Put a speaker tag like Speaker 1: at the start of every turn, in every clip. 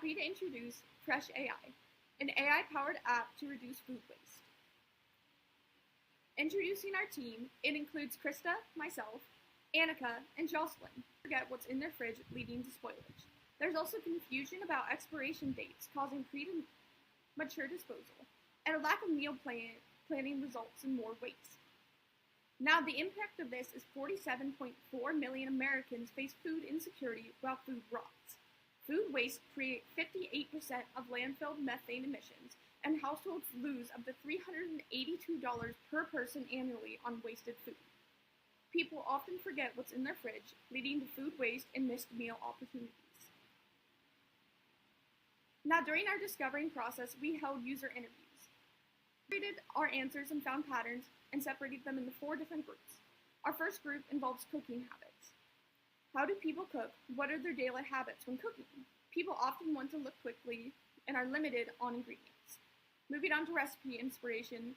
Speaker 1: happy to introduce FreshAI, an AI-powered app to reduce food waste. Introducing our team, it includes Krista, myself, Annika, and Jocelyn. Forget what's in their fridge, leading to spoilage. There's also confusion about expiration dates, causing premature disposal, and a lack of meal planning results in more waste. Now, the impact of this is 47.4 million Americans face food insecurity while food rots. Food waste creates 58% of landfill methane emissions, and households lose up to $382 per person annually on wasted food. People often forget what's in their fridge, leading to food waste and missed meal opportunities. Now, during our discovering process, we held user interviews. We rated our answers and found patterns and separated them into 4 different groups. Our first group involves cooking habits. How do people cook? What are their daily habits when cooking? People often want to look quickly and are limited on ingredients. Moving on to recipe inspiration,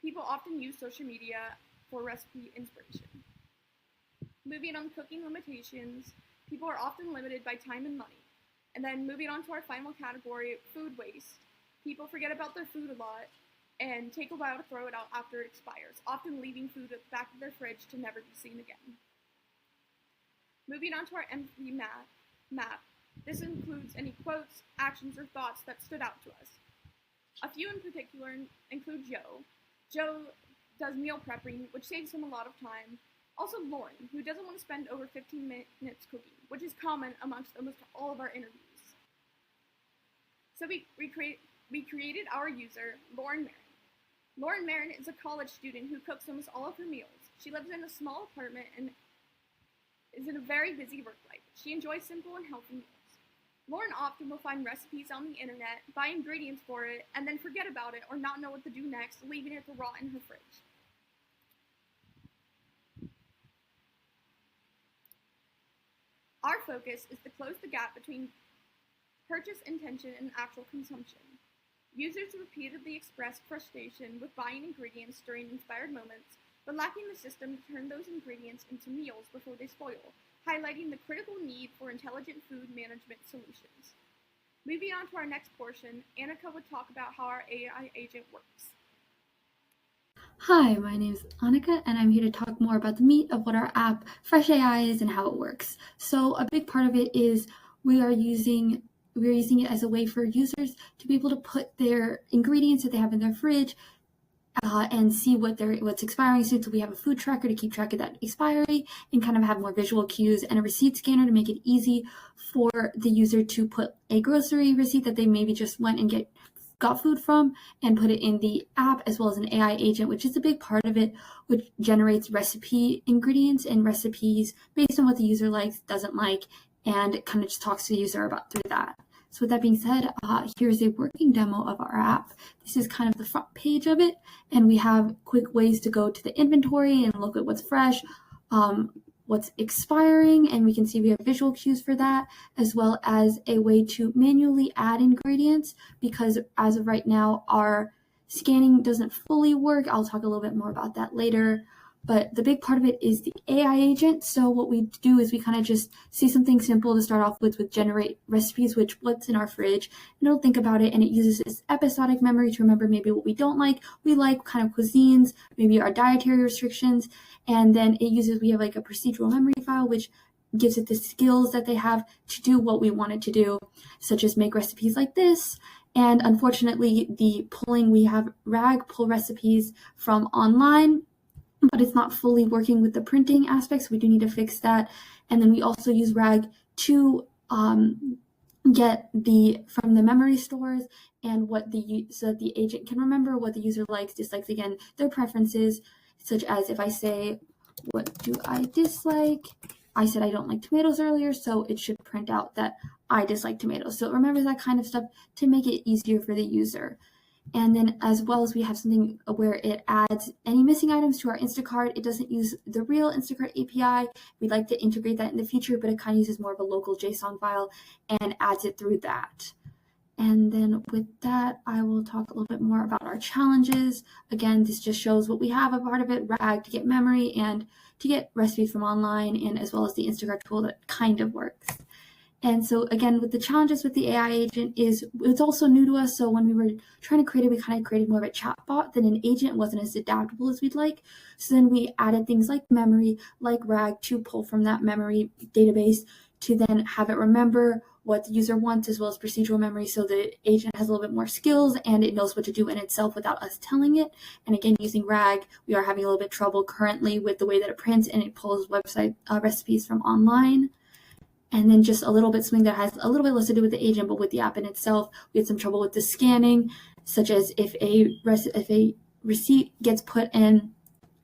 Speaker 1: people often use social media for recipe inspiration. Moving on to cooking limitations, people are often limited by time and money. And then moving on to our final category, food waste. People forget about their food a lot and take a while to throw it out after it expires, often leaving food at the back of their fridge to never be seen again. Moving on to our empathy map. This includes any quotes, actions, or thoughts that stood out to us. A few in particular include Joe. Joe does meal prepping, which saves him a lot of time. Also Lauren, who doesn't want to spend over 15 minutes cooking, which is common amongst almost all of our interviews. So we created our user, Lauren Marin. Lauren Marin is a college student who cooks almost all of her meals. She lives in a small apartment and is in a very busy work life. She enjoys simple and healthy meals. Lauren often will find recipes on the internet, buy ingredients for it, and then forget about it or not know what to do next, leaving it to rot in her fridge. Our focus is to close the gap between purchase intention and actual consumption. Users repeatedly express frustration with buying ingredients during inspired moments, but lacking the system to turn those ingredients into meals before they spoil, highlighting the critical need for intelligent food management solutions. Moving on to our next portion, Annika would talk about how our AI agent works.
Speaker 2: Hi, my name is Annika, and I'm here to talk more about the meat of what our app FreshAI is and how it works. So a big part of it is we are using it as a way for users to be able to put their ingredients that they have in their fridge and see what's expiring soon. So we have a food tracker to keep track of that expiry and kind of have more visual cues, and a receipt scanner to make it easy for the user to put a grocery receipt that they maybe just went and got food from and put it in the app, as well as an AI agent, which is a big part of it, which generates recipe ingredients and recipes based on what the user likes, doesn't like, and it kind of just talks to the user about through that. So with that being said, here's a working demo of our app. This is kind of the front page of it, and we have quick ways to go to the inventory and look at what's fresh, what's expiring, and we can see we have visual cues for that, as well as a way to manually add ingredients, because as of right now, our scanning doesn't fully work. I'll talk a little bit more about that later. But the big part of it is the AI agent. So what we do is we kind of just see something simple to start off with generate recipes, what's in our fridge, and it'll think about it, and it uses this episodic memory to remember maybe what we don't like. We like kind of cuisines, maybe our dietary restrictions, and then we have like a procedural memory file, which gives it the skills that they have to do what we want it to do, such as make recipes like this. And unfortunately, we have RAG pull recipes from online, but it's not fully working with the printing aspects. We do need to fix that. And then we also use RAG to get from the memory stores and so that the agent can remember what the user likes, dislikes, again, their preferences, such as if I say, what do I dislike? I said I don't like tomatoes earlier, so it should print out that I dislike tomatoes. So it remembers that kind of stuff to make it easier for the user. And then as well as we have something where it adds any missing items to our Instacart. It doesn't use the real Instacart API. We'd like to integrate that in the future, but it kind of uses more of a local JSON file and adds it through that. And then with that, I will talk a little bit more about our challenges. Again, this just shows what we have a part of it, RAG to get memory and to get recipes from online, and as well as the Instacart tool that kind of works. And so again, with the challenges with the AI agent is it's also new to us. So when we were trying to create it, we kind of created more of a chatbot than an agent. It wasn't as adaptable as we'd like. So then we added things like memory, like RAG, to pull from that memory database to then have it remember what the user wants, as well as procedural memory, so the agent has a little bit more skills and it knows what to do in itself without us telling it. And again, using RAG, we are having a little bit of trouble currently with the way that it prints and it pulls website recipes from online. And then just a little bit, something that has a little bit less to do with the agent, but with the app in itself, we had some trouble with the scanning, such as if a receipt gets put in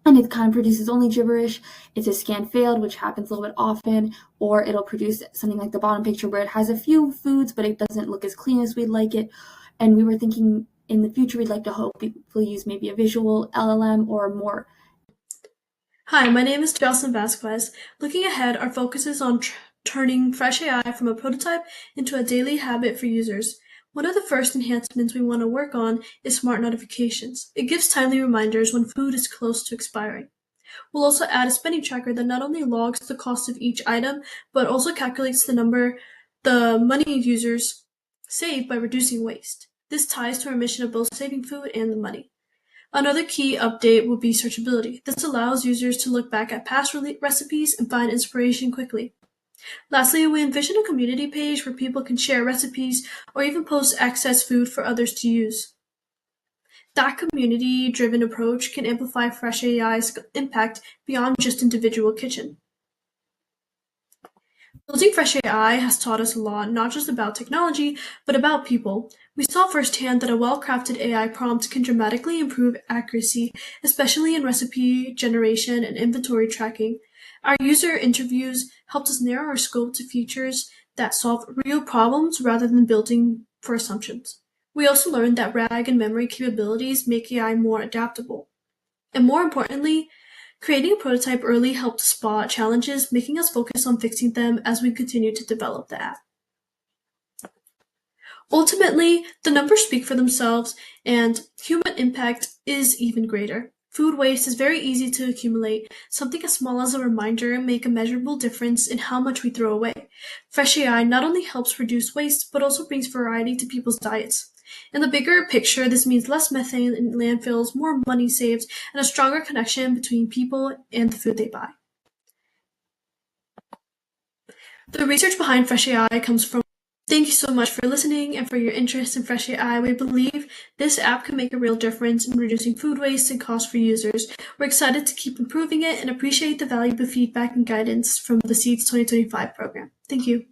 Speaker 2: and it kind of produces only gibberish, it's a scan failed, which happens a little bit often, or it'll produce something like the bottom picture where it has a few foods, but it doesn't look as clean as we'd like it. And we were thinking in the future, we'd like to hope people use maybe a visual LLM or more.
Speaker 3: Hi, my name is Jocelyn Vasquez. Looking ahead, our focus is on turning FreshAI from a prototype into a daily habit for users. One of the first enhancements we want to work on is smart notifications. It gives timely reminders when food is close to expiring. We'll also add a spending tracker that not only logs the cost of each item, but also calculates the money users save by reducing waste. This ties to our mission of both saving food and the money. Another key update will be searchability. This allows users to look back at past recipes and find inspiration quickly. Lastly, we envision a community page where people can share recipes or even post excess food for others to use. That community-driven approach can amplify FreshAI's impact beyond just individual kitchen. Building FreshAI has taught us a lot, not just about technology, but about people. We saw firsthand that a well-crafted AI prompt can dramatically improve accuracy, especially in recipe generation and inventory tracking. Our user interviews helped us narrow our scope to features that solve real problems rather than building for assumptions. We also learned that RAG and memory capabilities make AI more adaptable. And more importantly, creating a prototype early helped spot challenges, making us focus on fixing them as we continue to develop the app. Ultimately, the numbers speak for themselves, and human impact is even greater. Food waste is very easy to accumulate. Something as small as a reminder make a measurable difference in how much we throw away. FreshAI not only helps reduce waste, but also brings variety to people's diets. In the bigger picture, this means less methane in landfills, more money saved, and a stronger connection between people and the food they buy. The research behind FreshAI comes from. Thank you so much for listening and for your interest in FreshAI. We believe this app can make a real difference in reducing food waste and cost for users. We're excited to keep improving it and appreciate the valuable feedback and guidance from the Seeds 2025 program. Thank you.